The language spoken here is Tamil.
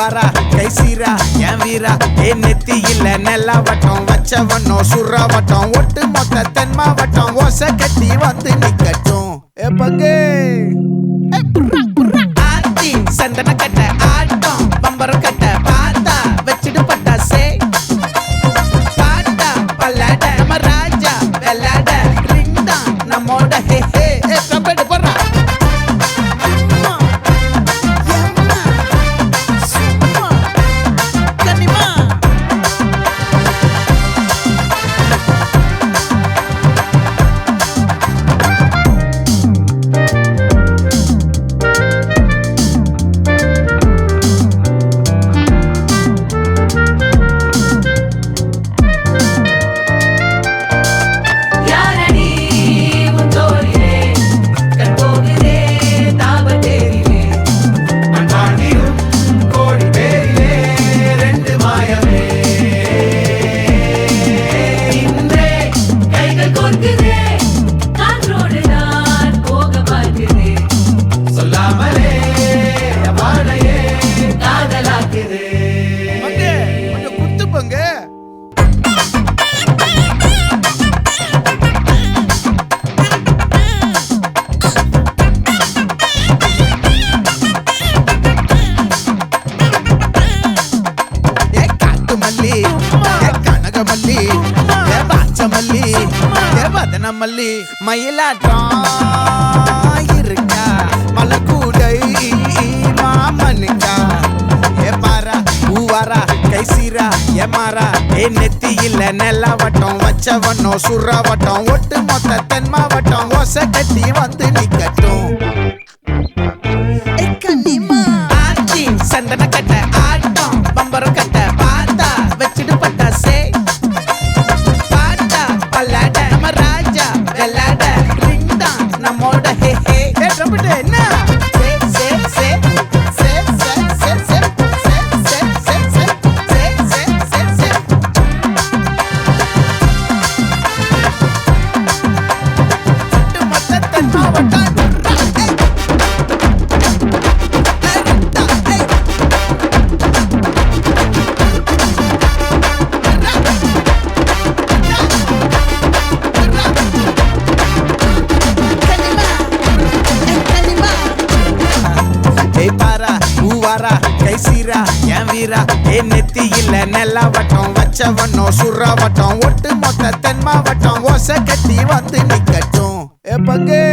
பூவாரா கைசீரா என் வீரா ஏ நெத்தி இல்ல நெல்லா வட்டம் வச்சவனோ சுறா வட்டம் ஒட்டு மொத்த தென் மாவட்டம் ஓசை கட்டி வந்து நிக்கட்டும் ஏ பங்கே ஆத்தி சந்தன கட்ட ஆட்டம் பம்பரம் கட்ட பார்த்தா வச்சிடு பட்டாசே பாட்டா பல்லாட நம்ம ராஜா வெள்ளாட ரிங் தான் நம்மோட ஹே ஹே கபடி போடுறா மல்லி மயிலாட்டம் இருக்கா மலக்கூடை மாமனுக்கா ஏ பாரா பூவாரா கைசீரா ஏ மாறா ஏ நெத்தி இல்ல நெல்லா வட்டம் வச்சவனோ சுறா வட்டம் ஒட்டு மொத்த தென் மாவட்டம் ஓசை கட்டி வந்து நிக்கட்டும் ஆச்சி சந்தன கட்ட ஆட்டம் பம்பரம் கட்ட பார்த்தா வச்சிடு பட்டாசே பாட்டா பல்லாட நம்ம ராஜா வெள்ளாட ரிங் தான் நம்மோட ஹே ஹே ட்ரம்பட் என்ன கைசீரா என் வீரா ஏ நெத்தி இல்ல நெல்லா வட்டம் வச்சவனோ சுறா வட்டம் ஒட்டு மொத்த தென் மாவட்டம் ஓசை கட்டி வந்து நிக்கட்டும் ஏ பங்கே